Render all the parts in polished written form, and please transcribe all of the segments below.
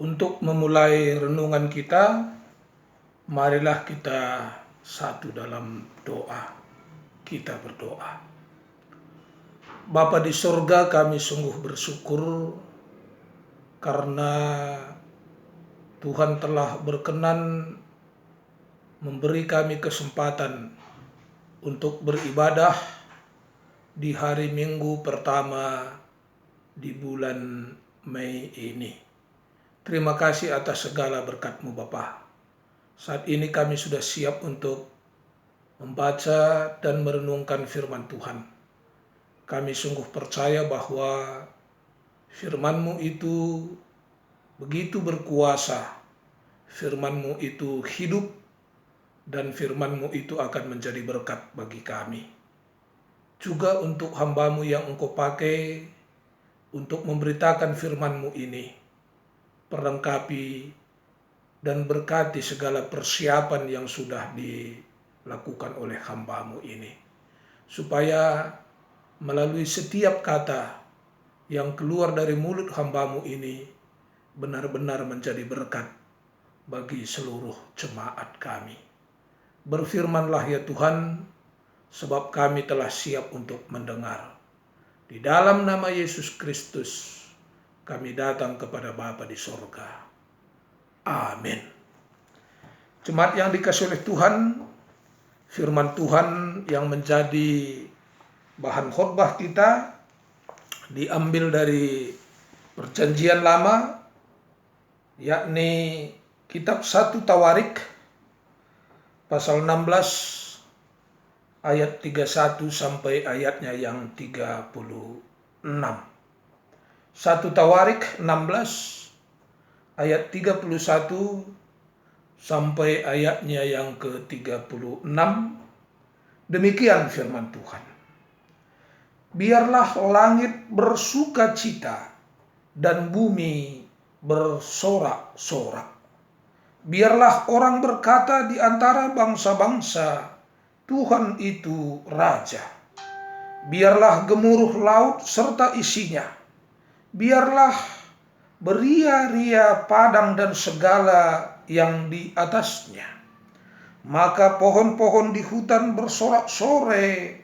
Untuk memulai renungan kita, marilah kita satu dalam doa. Kita berdoa. Bapa di sorga, kami sungguh bersyukur karena Tuhan telah berkenan memberi kami kesempatan untuk beribadah di hari Minggu pertama di bulan Mei ini. Terima kasih atas segala berkat-Mu Bapa. Saat ini kami sudah siap untuk membaca dan merenungkan firman Tuhan. Kami sungguh percaya bahwa firman-Mu itu begitu berkuasa. Firman-Mu itu hidup dan firman-Mu itu akan menjadi berkat bagi kami. Juga untuk hamba-Mu yang Engkau pakai untuk memberitakan firman-Mu ini, perlengkapi dan berkati segala persiapan yang sudah dilakukan oleh hamba-Mu ini. Supaya melalui setiap kata yang keluar dari mulut hamba-Mu ini benar-benar menjadi berkat bagi seluruh jemaat kami. Berfirmanlah ya Tuhan, sebab kami telah siap untuk mendengar. Di dalam nama Yesus Kristus, kami datang kepada Bapa di sorga. Amin. Jemaat yang dikasihi oleh Tuhan, firman Tuhan yang menjadi bahan khotbah kita diambil dari Perjanjian Lama, yakni kitab 1 Tawarik pasal 16 ayat 31 sampai ayatnya yang 36. 1 Tawarik 16 ayat 31 sampai ayatnya yang ke-36. Demikian firman Tuhan. Biarlah langit bersuka cita dan bumi bersorak-sorak. Biarlah orang berkata di antara bangsa-bangsa, Tuhan itu Raja. Biarlah gemuruh laut serta isinya. Biarlah beria-ria padang dan segala yang di atasnya. Maka pohon-pohon di hutan bersorak-sorai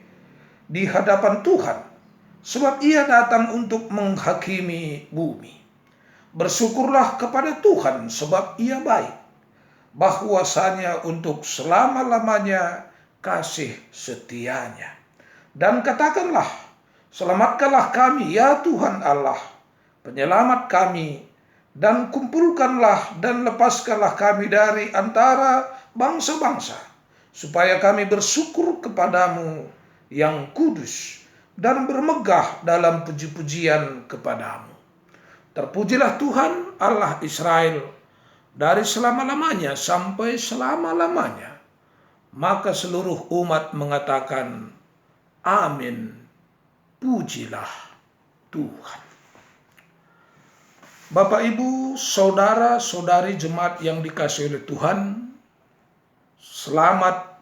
di hadapan Tuhan, sebab Ia datang untuk menghakimi bumi. Bersyukurlah kepada Tuhan, sebab Ia baik, bahwasanya untuk selama-lamanya kasih setianya. Dan katakanlah, selamatkanlah kami ya Tuhan Allah, penyelamat kami, dan kumpulkanlah dan lepaskanlah kami dari antara bangsa-bangsa, supaya kami bersyukur kepadamu yang kudus dan bermegah dalam puji-pujian kepadamu. Terpujilah Tuhan Allah Israel dari selama-lamanya sampai selama-lamanya. Maka seluruh umat mengatakan, amin, pujilah Tuhan. Bapak, Ibu, saudara-saudari jemaat yang dikasihi oleh Tuhan, selamat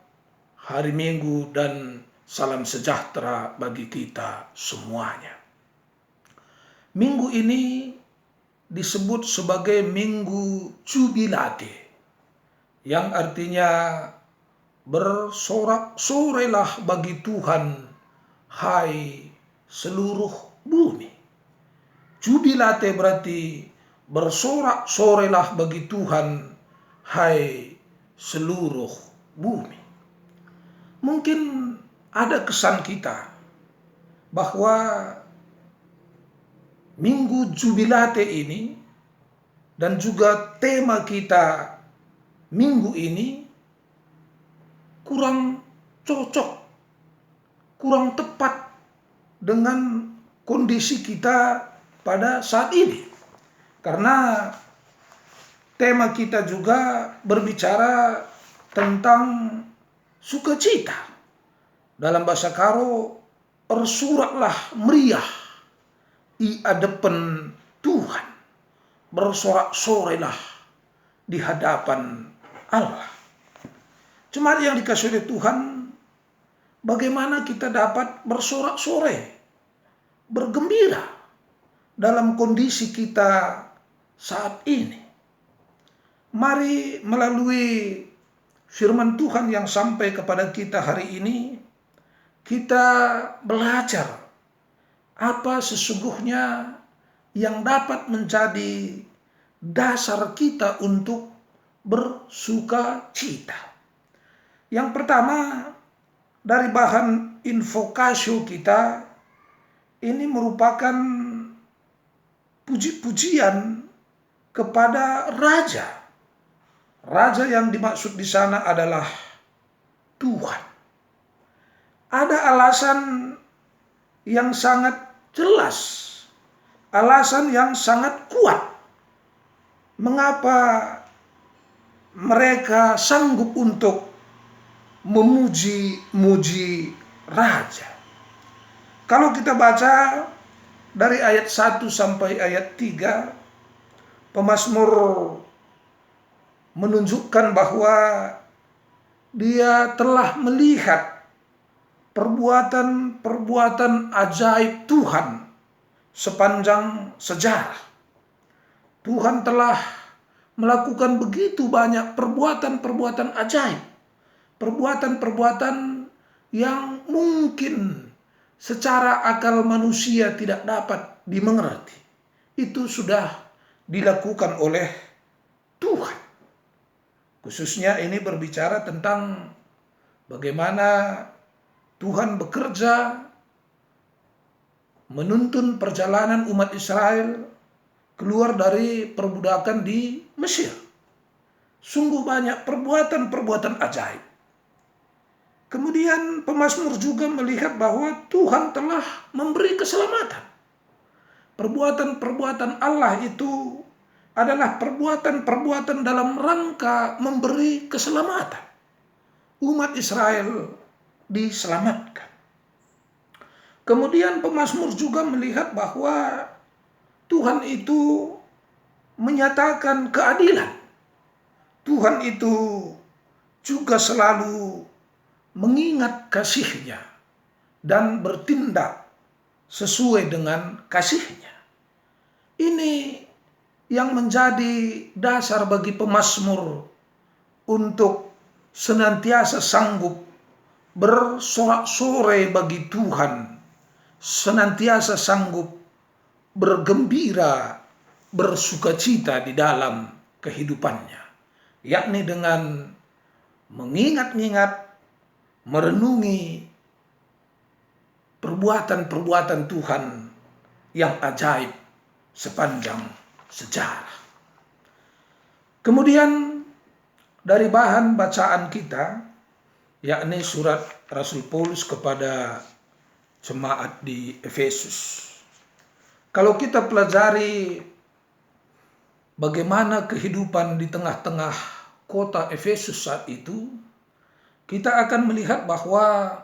hari Minggu dan salam sejahtera bagi kita semuanya. Minggu ini disebut sebagai Minggu Jubilate, yang artinya bersorak-sorailah bagi Tuhan, hai seluruh bumi. Jubilate berarti bersorak-sorailah bagi Tuhan, hai seluruh bumi. Mungkin ada kesan kita bahwa Minggu Jubilate ini dan juga tema kita minggu ini kurang cocok, kurang tepat dengan kondisi kita pada saat ini. Karena tema kita juga berbicara tentang sukacita. Dalam bahasa Karo, bersoraklah meriah i adepan Tuhan, bersorak-sorailah di hadapan Allah. Jemaat yang dikasihi oleh Tuhan, bagaimana kita dapat bersorak-sorai, bergembira dalam kondisi kita saat ini. Mari melalui firman Tuhan yang sampai kepada kita hari ini, kita belajar apa sesungguhnya yang dapat menjadi dasar kita untuk bersuka cita. Yang pertama, dari bahan invokasio kita, ini merupakan puji-pujian kepada Raja. Raja yang dimaksud di sana adalah Tuhan. Ada alasan yang sangat jelas, alasan yang sangat kuat, mengapa mereka sanggup untuk memuji-muji Raja. Kalau kita baca dari ayat 1 sampai ayat 3, pemazmur menunjukkan bahwa dia telah melihat perbuatan-perbuatan ajaib Tuhan sepanjang sejarah. Tuhan telah melakukan begitu banyak perbuatan-perbuatan ajaib, perbuatan-perbuatan yang mungkin secara akal manusia tidak dapat dimengerti. Itu sudah dilakukan oleh Tuhan. Khususnya ini berbicara tentang bagaimana Tuhan bekerja menuntun perjalanan umat Israel keluar dari perbudakan di Mesir. Sungguh banyak perbuatan-perbuatan ajaib. Kemudian pemazmur juga melihat bahwa Tuhan telah memberi keselamatan. Perbuatan-perbuatan Allah itu adalah perbuatan-perbuatan dalam rangka memberi keselamatan. Umat Israel diselamatkan. Kemudian pemazmur juga melihat bahwa Tuhan itu menyatakan keadilan. Tuhan itu juga selalu mengingat kasih-Nya dan bertindak sesuai dengan kasih-Nya. Ini yang menjadi dasar bagi pemazmur untuk senantiasa sanggup bersorak-sorai bagi Tuhan, senantiasa sanggup bergembira, bersukacita di dalam kehidupannya, yakni dengan mengingat-ingat, merenungi perbuatan-perbuatan Tuhan yang ajaib sepanjang sejarah. Kemudian dari bahan bacaan kita, yakni surat Rasul Paulus kepada jemaat di Efesus. Kalau kita pelajari bagaimana kehidupan di tengah-tengah kota Efesus saat itu, kita akan melihat bahwa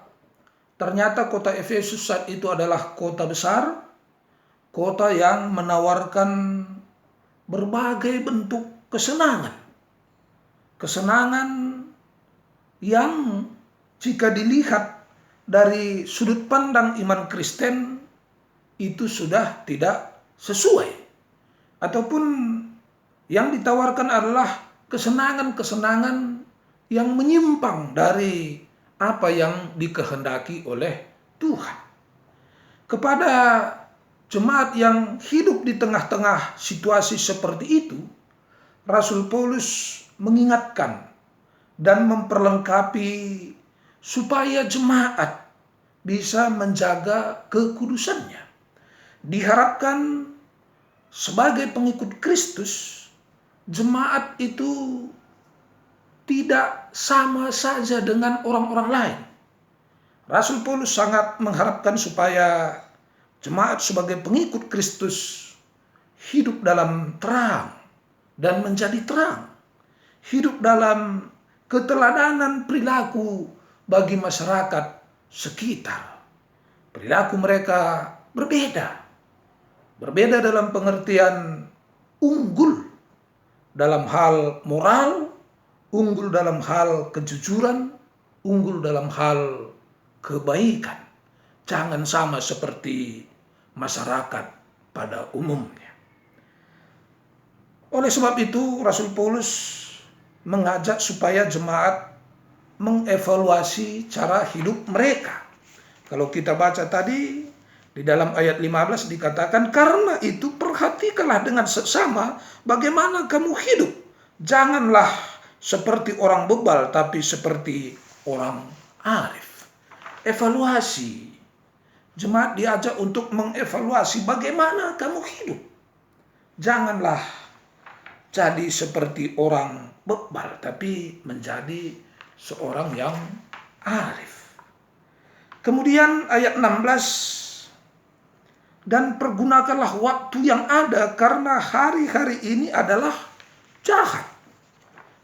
ternyata kota Efesus saat itu adalah kota besar, kota yang menawarkan berbagai bentuk kesenangan. Kesenangan yang jika dilihat dari sudut pandang iman Kristen itu sudah tidak sesuai. Ataupun yang ditawarkan adalah kesenangan-kesenangan yang menyimpang dari apa yang dikehendaki oleh Tuhan. Kepada jemaat yang hidup di tengah-tengah situasi seperti itu, Rasul Paulus mengingatkan dan memperlengkapi supaya jemaat bisa menjaga kekudusannya. Diharapkan sebagai pengikut Kristus, jemaat itu tidak sama saja dengan orang-orang lain. Rasul Paulus sangat mengharapkan supaya jemaat sebagai pengikut Kristus hidup dalam terang dan menjadi terang. Hidup dalam keteladanan perilaku bagi masyarakat sekitar. Perilaku mereka berbeda. Berbeda dalam pengertian unggul dalam hal moral, unggul dalam hal kejujuran, unggul dalam hal kebaikan. Jangan sama seperti masyarakat pada umumnya. Oleh sebab itu Rasul Paulus mengajak supaya jemaat mengevaluasi cara hidup mereka. Kalau kita baca tadi di dalam ayat 15 dikatakan, karena itu perhatikanlah dengan seksama bagaimana kamu hidup. Janganlah seperti orang bebal, tapi seperti orang arif. Evaluasi. Jemaat diajak untuk mengevaluasi bagaimana kamu hidup. Janganlah jadi seperti orang bebal, tapi menjadi seorang yang arif. Kemudian ayat 16, dan pergunakanlah waktu yang ada karena hari-hari ini adalah jahat.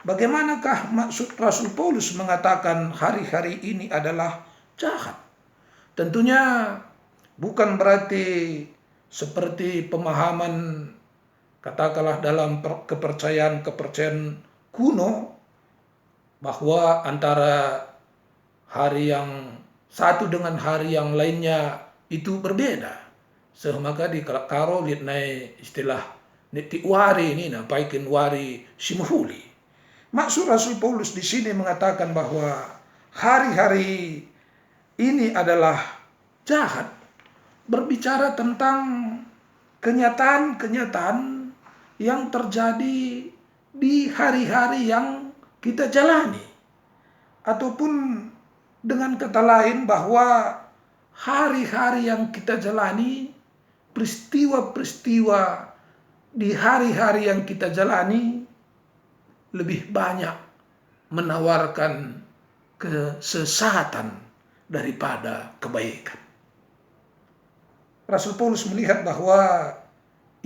Bagaimanakah maksud Rasul Paulus mengatakan hari-hari ini adalah jahat? Tentunya bukan berarti seperti pemahaman katakanlah dalam kepercayaan kuno bahwa antara hari yang satu dengan hari yang lainnya itu berbeda. Semaka di karo lihat naik istilah niti wari ini na paikin wari simuhuli. Maksud Rasul Paulus di sini mengatakan bahwa hari-hari ini adalah jahat, berbicara tentang kenyataan-kenyataan yang terjadi di hari-hari yang kita jalani. Ataupun dengan kata lain bahwa hari-hari yang kita jalani, peristiwa-peristiwa di hari-hari yang kita jalani lebih banyak menawarkan kesesatan daripada kebaikan. Rasul Paulus melihat bahwa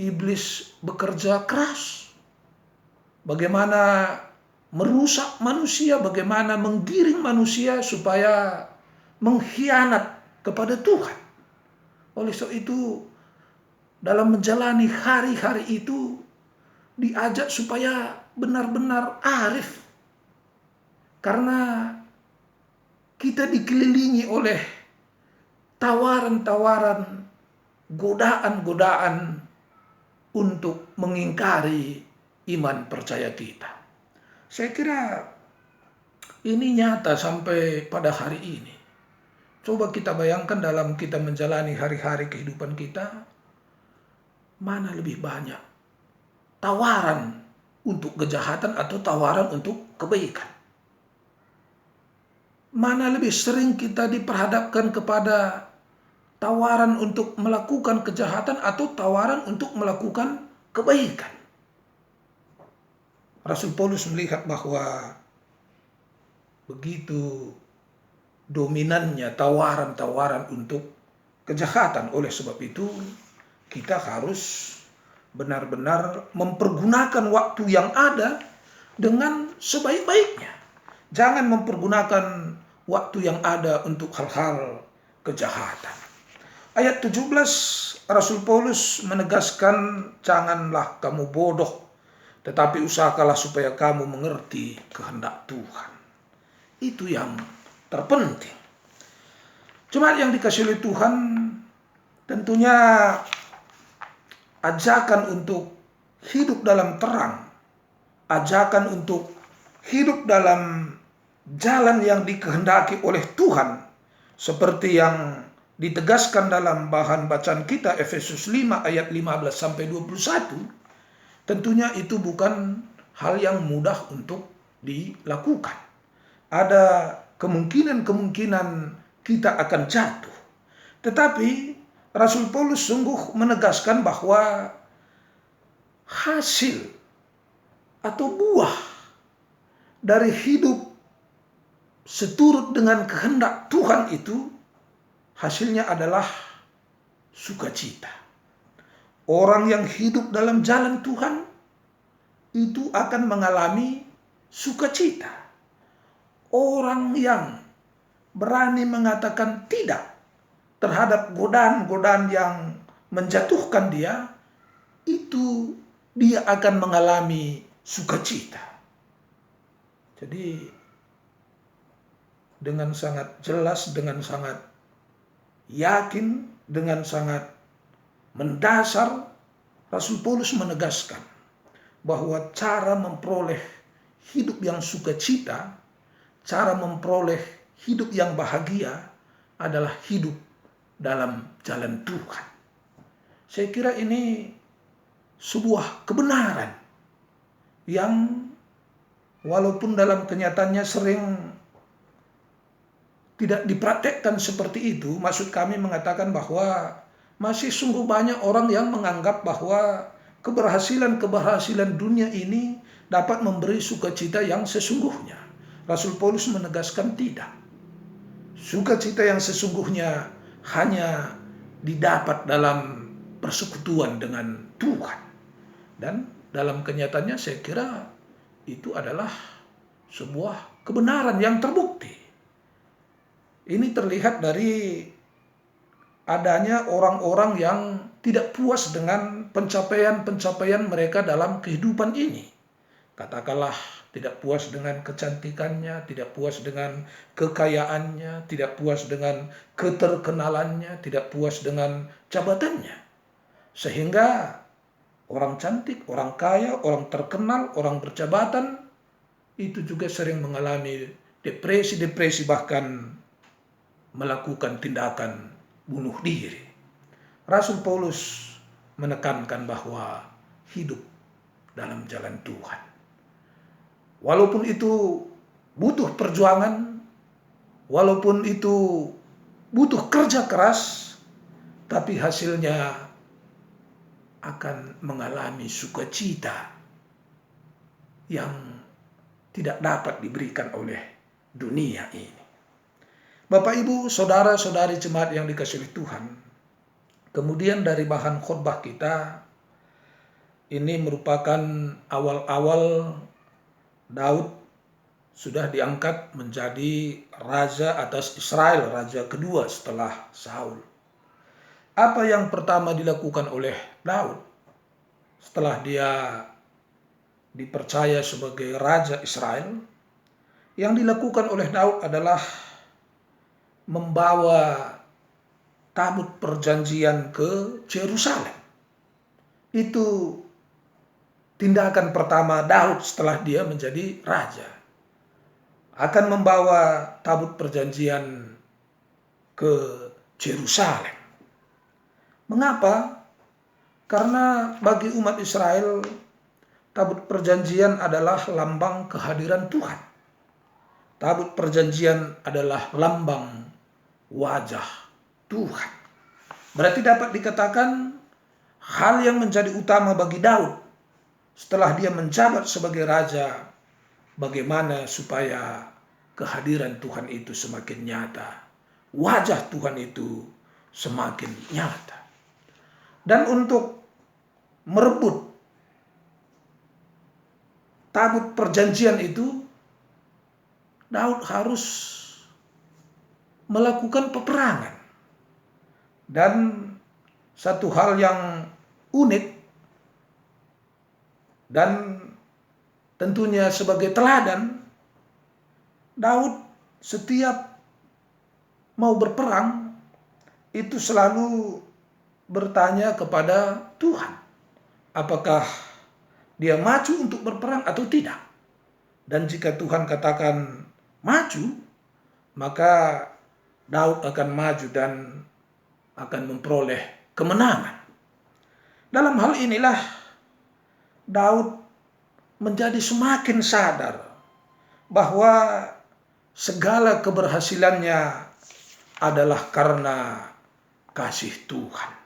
iblis bekerja keras. Bagaimana merusak manusia, bagaimana menggiring manusia supaya mengkhianat kepada Tuhan. Oleh sebab itu, dalam menjalani hari-hari itu, diajak supaya benar-benar arif. Karena kita dikelilingi oleh tawaran-tawaran, godaan-godaan untuk mengingkari iman percaya kita. Saya kira ini nyata sampai pada hari ini. Coba kita bayangkan dalam kita menjalani hari-hari kehidupan kita, mana lebih banyak tawaran untuk kejahatan atau tawaran untuk kebaikan? Mana lebih sering kita diperhadapkan kepada tawaran untuk melakukan kejahatan atau tawaran untuk melakukan kebaikan? Rasul Paulus melihat bahwa begitu dominannya tawaran-tawaran untuk kejahatan. Oleh sebab itu, kita harus benar-benar mempergunakan waktu yang ada dengan sebaik-baiknya. Jangan mempergunakan waktu yang ada untuk hal-hal kejahatan. Ayat 17, Rasul Paulus menegaskan, janganlah kamu bodoh, tetapi usahakanlah supaya kamu mengerti kehendak Tuhan. Itu yang terpenting. Jemaat yang dikasihi oleh Tuhan, tentunya ajakan untuk hidup dalam terang, ajakan untuk hidup dalam jalan yang dikehendaki oleh Tuhan, seperti yang ditegaskan dalam bahan bacaan kita Efesus 5 ayat 15 sampai 21, tentunya itu bukan hal yang mudah untuk dilakukan. Ada kemungkinan-kemungkinan kita akan jatuh. Tetapi Rasul Paulus sungguh menegaskan bahwa hasil atau buah dari hidup seturut dengan kehendak Tuhan itu hasilnya adalah sukacita. Orang yang hidup dalam jalan Tuhan itu akan mengalami sukacita. Orang yang berani mengatakan tidak terhadap godaan-godaan yang menjatuhkan dia, itu dia akan mengalami sukacita. Jadi dengan sangat jelas, dengan sangat yakin, dengan sangat mendasar, Rasul Paulus menegaskan bahwa cara memperoleh hidup yang sukacita, cara memperoleh hidup yang bahagia adalah hidup dalam jalan Tuhan. Saya kira ini sebuah kebenaran yang walaupun dalam kenyataannya sering tidak dipraktekkan seperti itu. Maksud kami mengatakan bahwa masih sungguh banyak orang yang menganggap bahwa keberhasilan dunia ini dapat memberi sukacita yang sesungguhnya. Rasul Paulus menegaskan tidak. Sukacita yang sesungguhnya hanya didapat dalam persekutuan dengan Tuhan. Dan dalam kenyataannya saya kira itu adalah sebuah kebenaran yang terbukti. Ini terlihat dari adanya orang-orang yang tidak puas dengan pencapaian-pencapaian mereka dalam kehidupan ini. Katakanlah tidak puas dengan kecantikannya, tidak puas dengan kekayaannya, tidak puas dengan keterkenalannya, tidak puas dengan jabatannya. Sehingga orang cantik, orang kaya, orang terkenal, orang berjabatan itu juga sering mengalami depresi, bahkan melakukan tindakan bunuh diri. Rasul Paulus menekankan bahwa hidup dalam jalan Tuhan, walaupun itu butuh perjuangan, walaupun itu butuh kerja keras, tapi hasilnya akan mengalami sukacita yang tidak dapat diberikan oleh dunia ini. Bapak, Ibu, saudara-saudari jemaat yang dikasihi Tuhan, kemudian dari bahan khotbah kita, ini merupakan awal-awal Daud sudah diangkat menjadi raja atas Israel, raja kedua setelah Saul. Apa yang pertama dilakukan oleh Daud setelah dia dipercaya sebagai raja Israel? Yang dilakukan oleh Daud adalah membawa tabut perjanjian ke Yerusalem. Itu tindakan pertama Daud setelah dia menjadi raja. Akan membawa tabut perjanjian ke Yerusalem. Mengapa? Karena bagi umat Israel, tabut perjanjian adalah lambang kehadiran Tuhan. Tabut perjanjian adalah lambang wajah Tuhan. Berarti dapat dikatakan hal yang menjadi utama bagi Daud setelah dia menjabat sebagai raja, bagaimana supaya kehadiran Tuhan itu semakin nyata, wajah Tuhan itu semakin nyata. Dan untuk merebut tabut perjanjian itu, Daud harus melakukan peperangan. Dan satu hal yang unik dan tentunya sebagai teladan, Daud setiap mau berperang itu selalu bertanya kepada Tuhan, apakah dia maju untuk berperang atau tidak. Dan jika Tuhan katakan maju, maka Daud akan maju dan akan memperoleh kemenangan. Dalam hal inilah Daud menjadi semakin sadar bahwa segala keberhasilannya adalah karena kasih Tuhan.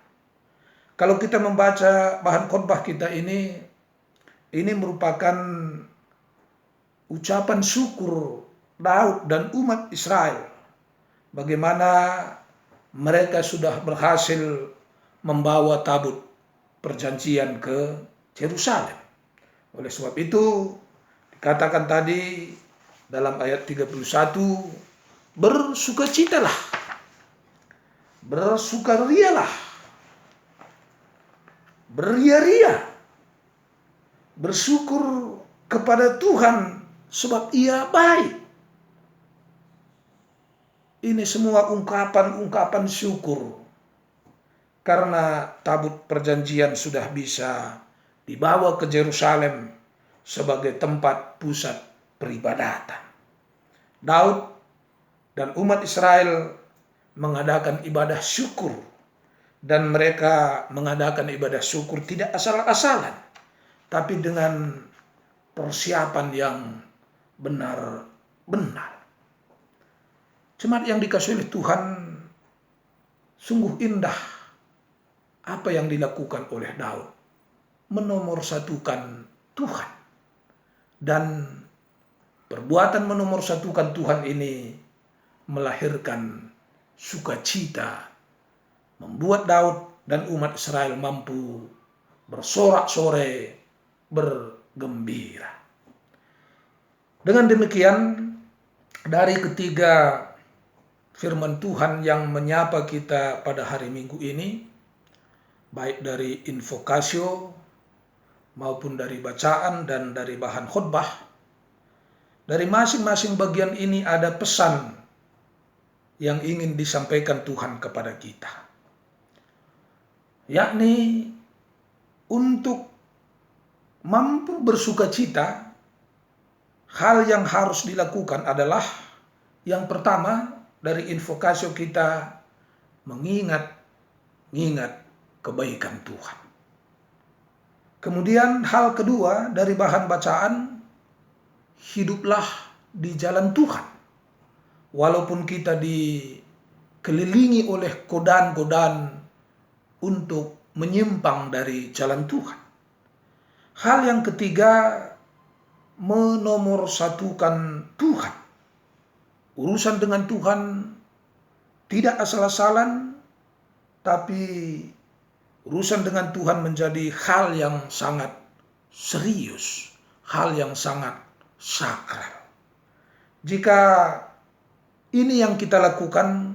Kalau kita membaca bahan khotbah kita ini merupakan ucapan syukur Daud dan umat Israel. Bagaimana mereka sudah berhasil membawa tabut perjanjian ke Yerusalem. Oleh sebab itu dikatakan tadi dalam ayat 31, bersukacitalah, bersukarialah, beria-ria, bersyukur kepada Tuhan sebab Ia baik. Ini semua ungkapan-ungkapan syukur karena tabut perjanjian sudah bisa dibawa ke Yerusalem sebagai tempat pusat peribadatan. Daud dan umat Israel mengadakan ibadah syukur, dan mereka mengadakan ibadah syukur tidak asal-asalan, tapi dengan persiapan yang benar-benar. Jemaat yang dikasihi oleh Tuhan, sungguh indah apa yang dilakukan oleh Daud, menomorsatukan Tuhan. Dan perbuatan menomorsatukan Tuhan ini melahirkan sukacita, membuat Daud dan umat Israel mampu bersorak-sorai, bergembira. Dengan demikian, dari ketiga firman Tuhan yang menyapa kita pada hari Minggu ini, baik dari invokasio maupun dari bacaan dan dari bahan khotbah, dari masing-masing bagian ini ada pesan yang ingin disampaikan Tuhan kepada kita, yakni untuk mampu bersukacita, hal yang harus dilakukan adalah yang pertama dari invokasio kita mengingat kebaikan Tuhan. Kemudian hal kedua dari bahan bacaan, hiduplah di jalan Tuhan. Walaupun kita dikelilingi oleh godaan-godaan untuk menyimpang dari jalan Tuhan. Hal yang ketiga, menomorsatukan Tuhan. Urusan dengan Tuhan tidak asal-asalan, tapi urusan dengan Tuhan menjadi hal yang sangat serius, hal yang sangat sakral. Jika ini yang kita lakukan,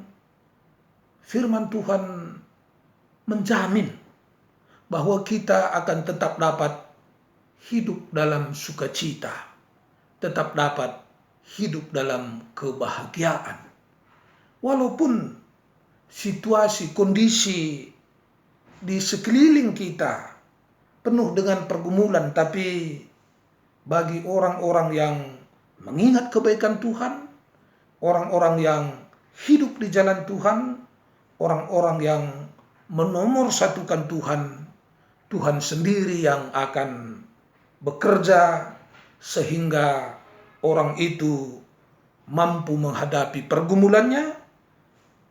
firman Tuhan menjamin bahwa kita akan tetap dapat hidup dalam sukacita, tetap dapat hidup dalam kebahagiaan. Walaupun situasi, kondisi di sekeliling kita penuh dengan pergumulan, tapi bagi orang-orang yang mengingat kebaikan Tuhan, orang-orang yang hidup di jalan Tuhan, orang-orang yang menomorsatukan Tuhan, Tuhan sendiri yang akan bekerja sehingga orang itu mampu menghadapi pergumulannya,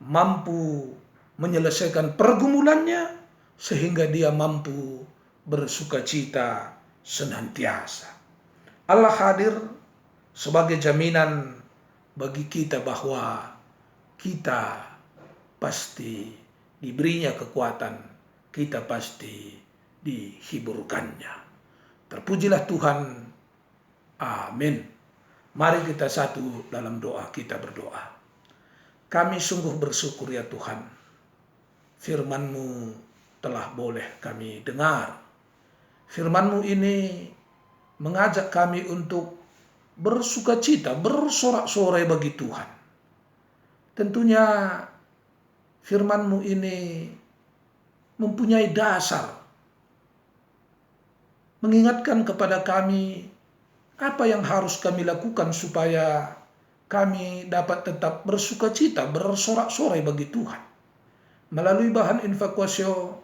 mampu menyelesaikan pergumulannya, sehingga dia mampu bersukacita senantiasa. Allah hadir sebagai jaminan bagi kita bahwa kita pasti diberinya kekuatan, kita pasti dihiburkannya. Terpujilah Tuhan. Amin. Mari kita satu dalam doa, kita berdoa. Kami sungguh bersyukur ya Tuhan, firman-Mu telah boleh kami dengar. Firman-Mu ini mengajak kami untuk bersukacita, bersorak-sorai bagi Tuhan. Tentunya firman-Mu ini mempunyai dasar, mengingatkan kepada kami apa yang harus kami lakukan supaya kami dapat tetap bersukacita, bersorak-sorai bagi Tuhan. Melalui bahan invokasio,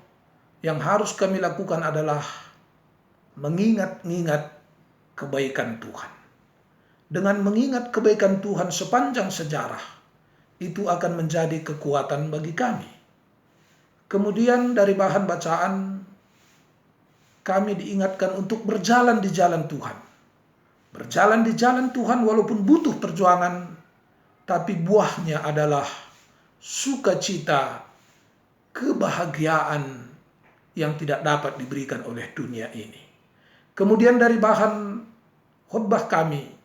yang harus kami lakukan adalah mengingat kebaikan Tuhan. Dengan mengingat kebaikan Tuhan sepanjang sejarah, itu akan menjadi kekuatan bagi kami. Kemudian dari bahan bacaan, kami diingatkan untuk berjalan di jalan Tuhan. Berjalan di jalan Tuhan walaupun butuh perjuangan, tapi buahnya adalah sukacita, kebahagiaan yang tidak dapat diberikan oleh dunia ini. Kemudian dari bahan khotbah kami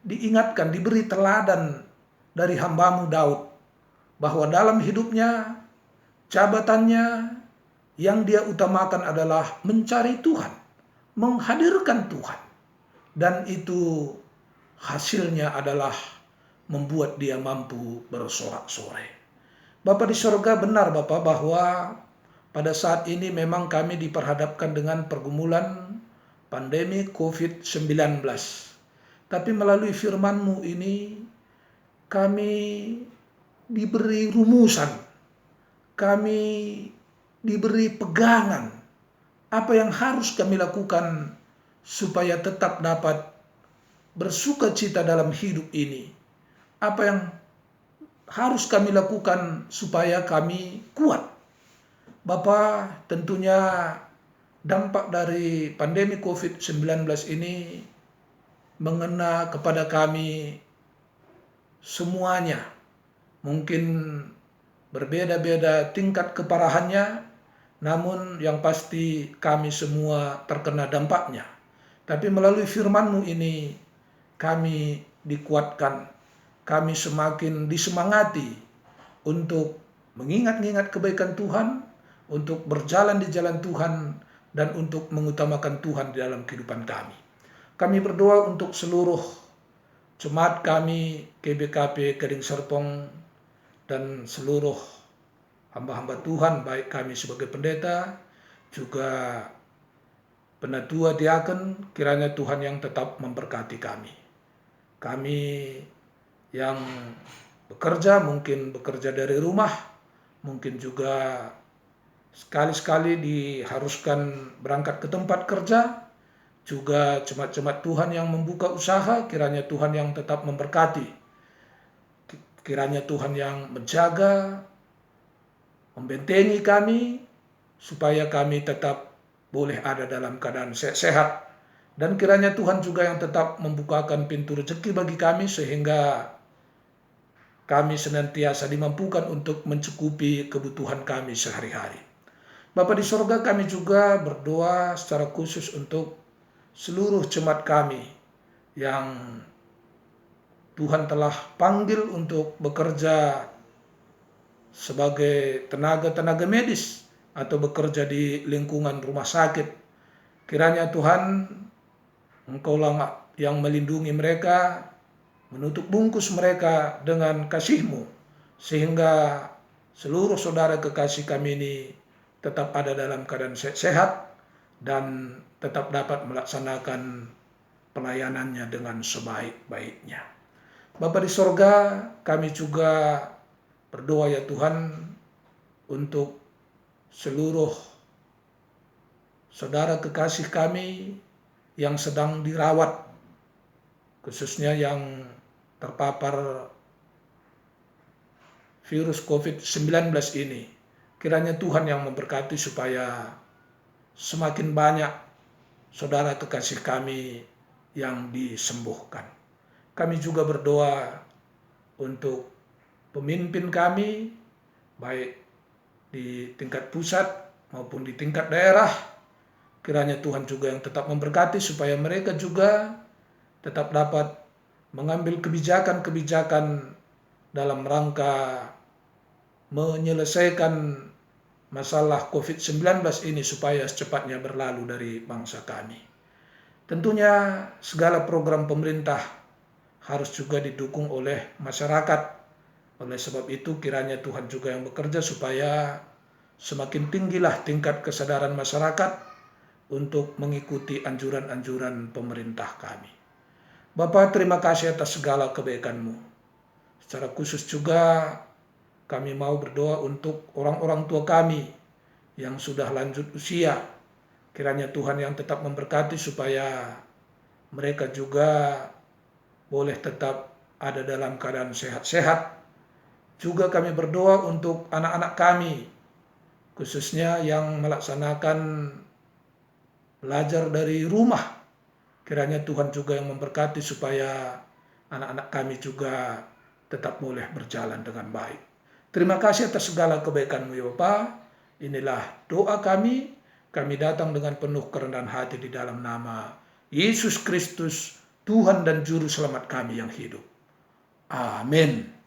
diingatkan, diberi teladan dari hamba-Mu Daud, bahwa dalam hidupnya, jabatannya yang dia utamakan adalah mencari Tuhan, menghadirkan Tuhan. Dan itu hasilnya adalah membuat dia mampu bersorak-sorai. Bapa di sorga, benar Bapa bahwa Pada saat ini memang kami diperhadapkan dengan pergumulan pandemi COVID-19. Tapi melalui firman-Mu ini kami diberi rumusan, kami diberi pegangan apa yang harus kami lakukan supaya tetap dapat bersuka cita dalam hidup ini. Apa yang harus kami lakukan supaya kami kuat. Bapa, tentunya dampak dari pandemi COVID-19 ini mengena kepada kami semuanya. Mungkin berbeda-beda tingkat keparahannya, namun yang pasti kami semua terkena dampaknya. Tapi melalui firman-Mu ini kami dikuatkan, kami semakin disemangati untuk mengingat-ingat kebaikan Tuhan, untuk berjalan di jalan Tuhan, dan untuk mengutamakan Tuhan di dalam kehidupan kami. Kami berdoa untuk seluruh jemaat kami, GBKP Gading Serpong, dan seluruh hamba-hamba Tuhan, baik kami sebagai pendeta, juga penatua diaken, kiranya Tuhan yang tetap memberkati kami. Kami yang bekerja, mungkin bekerja dari rumah, mungkin juga sekali-sekali diharuskan berangkat ke tempat kerja, juga jemaat-jemaat Tuhan yang membuka usaha, kiranya Tuhan yang tetap memberkati. Kiranya Tuhan yang menjaga, membentengi kami, supaya kami tetap boleh ada dalam keadaan sehat. Dan kiranya Tuhan juga yang tetap membukakan pintu rezeki bagi kami, sehingga kami senantiasa dimampukan untuk mencukupi kebutuhan kami sehari-hari. Bapa di sorga, kami juga berdoa secara khusus untuk seluruh jemaat kami yang Tuhan telah panggil untuk bekerja sebagai tenaga-tenaga medis atau bekerja di lingkungan rumah sakit. Kiranya Tuhan, Engkaulah yang melindungi mereka, menutup bungkus mereka dengan kasih-Mu, sehingga seluruh saudara kekasih kami ini tetap ada dalam keadaan sehat dan tetap dapat melaksanakan pelayanannya dengan sebaik-baiknya. Bapa di sorga, kami juga berdoa ya Tuhan untuk seluruh saudara kekasih kami yang sedang dirawat, khususnya yang terpapar virus COVID-19 ini. Kiranya Tuhan yang memberkati supaya semakin banyak saudara kekasih kami yang disembuhkan. Kami juga berdoa untuk pemimpin kami, baik di tingkat pusat maupun di tingkat daerah. Kiranya Tuhan juga yang tetap memberkati supaya mereka juga tetap dapat mengambil kebijakan-kebijakan dalam rangka menyelesaikan masalah COVID-19 ini supaya secepatnya berlalu dari bangsa kami. Tentunya segala program pemerintah harus juga didukung oleh masyarakat. Oleh sebab itu kiranya Tuhan juga yang bekerja supaya semakin tinggilah tingkat kesadaran masyarakat untuk mengikuti anjuran-anjuran pemerintah kami. Bapa, terima kasih atas segala kebaikan-Mu. Secara khusus juga kami mau berdoa untuk orang-orang tua kami yang sudah lanjut usia. Kiranya Tuhan yang tetap memberkati supaya mereka juga boleh tetap ada dalam keadaan sehat-sehat. Juga kami berdoa untuk anak-anak kami, khususnya yang melaksanakan belajar dari rumah. Kiranya Tuhan juga yang memberkati supaya anak-anak kami juga tetap boleh berjalan dengan baik. Terima kasih atas segala kebaikan-Mu ya Bapa. Inilah doa kami. Kami datang dengan penuh kerendahan hati di dalam nama Yesus Kristus, Tuhan dan Juru Selamat kami yang hidup. Amin.